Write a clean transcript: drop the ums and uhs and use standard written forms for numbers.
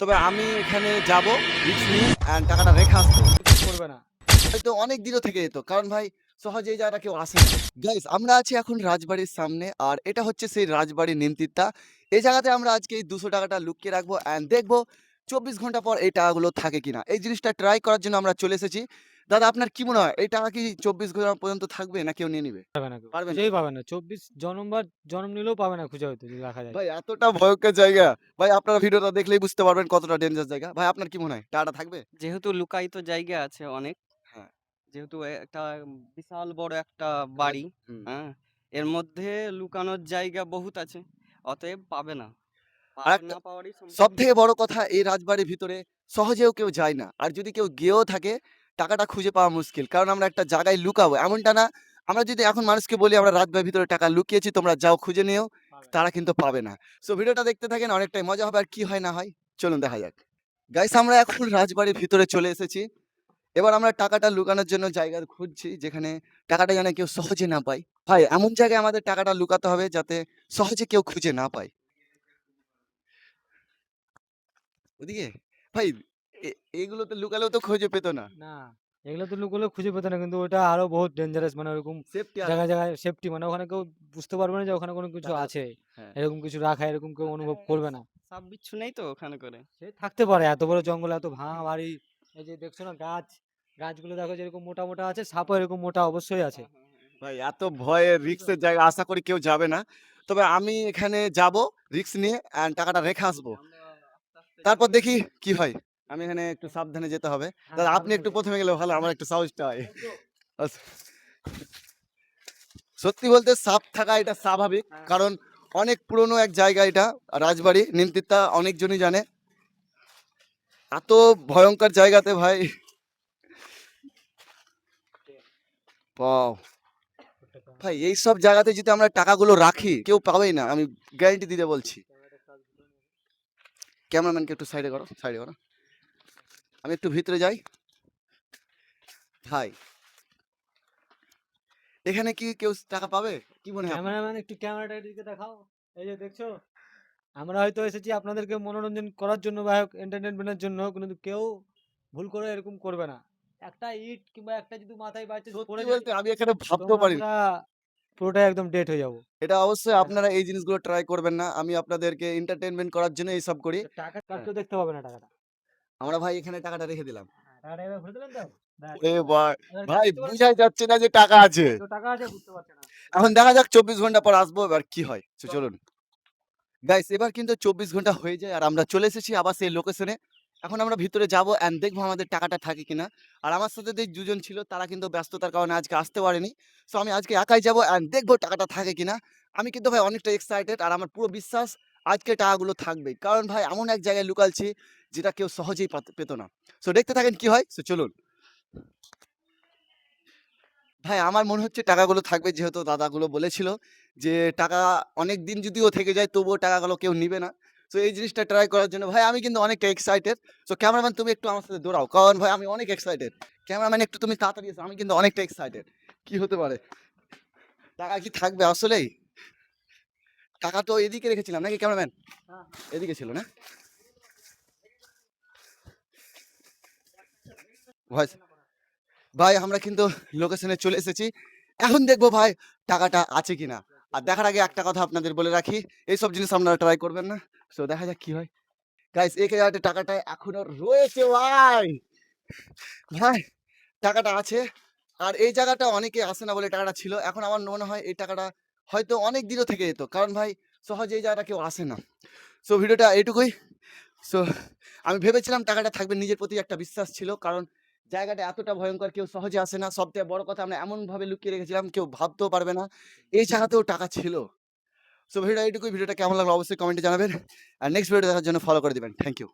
তবে আমি এখানে যাব রিস্ক নিয়ে অ্যান্ড টাকাটা রেখে আসবো। কিছু করবে না। হয়তো অনেক দিনও থেকে যেত। কারণ ভাই সহজে এই জায়গাটা কেউ আসে না। গাইস আমরা আছি এখন রাজবাড়ির সামনে আর এটা হচ্ছে সেই রাজবাড়ির নিমতিত্তা। এই জায়গাতে আমরা আজকে এই ৳২০০ টা লুকিয়ে রাখবো অ্যান্ড দেখবো ২৪ ঘন্টা পর এই টাকাগুলো থাকে কিনা। এই জিনিসটা ট্রাই করার জন্য আমরা চলে এসেছি। দাদা আপনার কি মনে হয় এই টাকা কি ২৪ ঘন্টা পর্যন্ত থাকবে না কেউ নিয়ে নিবে? পাবে না কেউ। পারবে না? খুঁজেই পাবে না। ২৪ জনমবার জন্ম নিলেও পাবে না খুঁজে হয়তো যদি রাখা যায়। ভাই এতটা ভয়ঙ্কর জায়গা। ভাই আপনারা ভিডিওটা দেখলেই বুঝতে পারবেন কতটা ডেঞ্জার জায়গা। ভাই আপনার কি মনে হয় টাকাটা থাকবে? যেহেতু লুকায়িত জায়গা আছে অনেক, হ্যাঁ, যেহেতু একটা বিশাল বড় একটা হ্যাঁ, বাড়ি, হুম। হ্যাঁ? এর মধ্যে লুকানোর জায়গা বহুত আছে। অতএব পাবে না। আরেকটা না পাওয়ারই সম্ভাবনা। সবথেকে বড় কথা এই রাজবাড়ির ভিতরে সহজেও কেউ যায় না। আর যদি কেউ গিয়েও থাকে টাকাটা খুঁজে পাওয়া মুশকিল। কারণ আমরা একটা জায়গায় লুকাবো এমনটা না, আমরা যদি এখন মানুষকে বলি আমরা রাজবাড়ির ভিতরে টাকা লুকিয়েছি তোমরা যাও খুঁজে নিও, পাবে না। তারা কিন্তু পাবে না। সো ভিডিওটা দেখতে থাকেন অনেকটাই মজা হবে আর কি হয় না হয় চলুন দেখা যাক। গাইস আমরা এখন রাজবাড়ির ভিতরে চলে এসেছি। এবার আমরা টাকাটা লুকানোর জন্য জায়গা খুঁজছি যেখানে টাকাটা যেন কেউ সহজে না পায়। ভাই এমন জায়গায় আমাদের টাকাটা লুকাতে হবে যাতে সহজে কেউ খুঁজে না পায়। ওদিকে? ভাই এ এগুলোতে লুকালেও তো খুঁজে পেত না। না, এগুলো তো লুকোলেও খুঁজে পেত না। কিন্তু ওটা আরো বহুত ডেঞ্জারাস মানে ওরকম সেফটি আর জায়গায়, জায়গায় সেফটি মানে ওখানে কেউ বুঝতে পারবে না যে ওখানে কোনো কিছু টাকা আছে। হ্যাঁ। এরকম কিছু রাখা এরকম কেউ অনুভব করবে না। সাপ বিচ্ছু নেই তো ওখানে করে? সে থাকতে পারে এত বড় জঙ্গলে এত ভাঙা বাড়ি। এই যে দেখছো না গাছ, গাছগুলো দেখো যেরকম মোটা, মোটা আছে সাপও এরকম মোটা অবশ্যই আছে। ভাই এত ভয়ের রিস্কের জায়গা আশা করি কেউ যাবে না। তবে আমি এখানে যাবো রিস্ক নিয়ে অ্যান্ড টাকাটা রেখে আসবো। আমরা আস্তে আস্তে তারপর যাবো। দেখি কি হয়। আমি এখানে একটু সাবধানে যেতে হবে। হ্যাঁ, দাদা আপনি একটু সাবধানে। ১ম এ গেলে ভালো আমার একটু সাহসটা হয়। আস সত্যি বলতে সাপ থাকা এটা স্বাভাবিক। হ্যাঁ, কারণ অনেক পুরনো এক জায়গা এটা রাজবাড়ি, নিমতিত্তা অনেকজনই জানে। এত ভয়ংকর জায়গাতে ভাই ওয়াও! ভাই এইসব জায়গাতে যদি আমরা টাকাগুলো রাখি কেউ পাবেই না। আমি গ্যারান্টি দিতে বলছি। ক্যামেরাম্যানকে একটু সাইডে করো, সাইডে করো। আমি একটু ভিতরে যাই। ভাই এখানে কি কেউ টাকা পাবে? কি মনে হয় আপনার? ক্যামেরাম্যান একটু ক্যামেরাটা এদিকে দেখাও। এই যে দেখছো? আমরা হয়তো এসেছি আপনাদেরকে মনোরঞ্জন করার জন্য বা এন্টারটেইনমেন্টের জন্য কিন্তু কেউ ভুল করে এরকম করবে না। একটা ইট কিংবা একটা যদি মাথায় বাই চান্স সত্যি পড়ে যায় বলতে আমি এখানে ভাবতেও তোমরা পারিনি। পুরা পুরোটাই একদম ডেড হয়ে যাবো। এটা অবশ্যই হ্যাঁ, আপনারা এই জিনিসগুলো ট্রাই করবেন না। আমি আপনাদেরকে এন্টারটেইনমেন্ট করার জন্য এইসব করি। তো টাকা হ্যাঁ, কেউ দেখতে পাবে না টাকাটা। আমরা ভাই এখানে টাকাটা রেখে দিলাম। হ্যাঁ, টাকাটা এবার ভরে দিলেন তো? ব্যাস। এ ভাই, এবার কেউ ভাই দেখতে পারবে বুঝাই যাচ্ছে না যে টাকা আছে। কেউ টাকা আছে বুঝতে পারছে না। এখন দেখা যাক ২৪ ঘন্টা পর আসবো এবার কি হয়। চলুন। গাইস এবার কিন্তু ২৪ ঘন্টা হয়ে যায় আর আমরা চলে এসেছি আবার সেই লোকেশনে। এখন আমরা ভিতরে যাবো অ্যান্ড দেখবো আমাদের টাকাটা থাকে কিনা। আর আমার সাথে যে ২ জন ছিল তারা কিন্তু ব্যস্ততার কারণে আজকে আসতে পারেনি। সো আমি আজকে একাই যাবো অ্যান্ড দেখবো টাকাটা থাকে কিনা। আমি কিন্তু ভাই অনেকটা এক্সাইটেড আর আমার পুরো বিশ্বাস আজকে টাকাগুলো থাকবেই। কারণ ভাই এমন এক জায়গায় লুকাচ্ছি যেটা কেউ সহজেই পেত না। সো দেখতে থাকেন কি হয়। সো চলুন। ভাই আমার মনে হচ্ছে টাকাগুলো থাকবে যেহেতু দাদাগুলো বলেছিল যে টাকা অনেকদিন যদিও থেকে যায় তবুও টাকাগুলো কেউ নিবে না। সো এই জিনিসটা ট্রাই করার জন্য ভাই আমি কিন্তু অনেকটা এক্সাইটেড। সো ক্যামেরাম্যান তুমি একটু আমার সাথে দৌড়াও। কারণ ভাই আমি অনেক এক্সাইটেড। ক্যামেরাম্যান একটু তুমি তাড়াতাড়ি এসো। আমি কিন্তু অনেকটা এক্সাইটেড। কি হতে পারে? টাকা কি থাকবে আসলেই? টাকা তো এদিকে রেখেছিলাম নাকি ক্যামেরাম্যান? হ্যাঁ, এদিকে ছিল না? ভয়েস ভাই আমরা কিন্তু লোকেশনে চলে এসেছি। এখন দেখবো ভাই টাকাটা আছে কিনা। আর দেখার আগে একটা কথা আপনাদের বলে রাখি, এইসব জিনিস আপনারা ট্রাই করবেন না। সো দেখা যাক কি হয়। গাইস এই জায়গাতে টাকাটা এখনো রয়েছে ভাই। ভাই টাকাটা আছে। আর এই জায়গাটা অনেকে আসে না বলে টাকাটা ছিল। এখন আমার মনে হয় এই টাকাটা হয়তো অনেক দিনও থেকে যেত। কারণ ভাই সহজে এই জায়গাটা কেউ আসে না। সো ভিডিওটা এইটুকুই। সো আমি ভেবেছিলাম টাকাটা থাকবে নিজের প্রতি একটা বিশ্বাস ছিল। কারণ জায়গাটা এতটা ভয়ংকর কেউ সহজে আসে না। সবথেকে বড় কথা আমরা এমনভাবে লুকিয়ে রেখেছিলাম কেউ ভাবতেও পারবে না। এই জায়গাতেও টাকা ছিল। সো ভিডিওটা এইটুকুই। ভিডিওটা কেমন লাগলো অবশ্যই কমেন্টে জানাবেন। আর নেক্সট ভিডিও দেখার জন্য ফলো করে দিবেন। Thank you.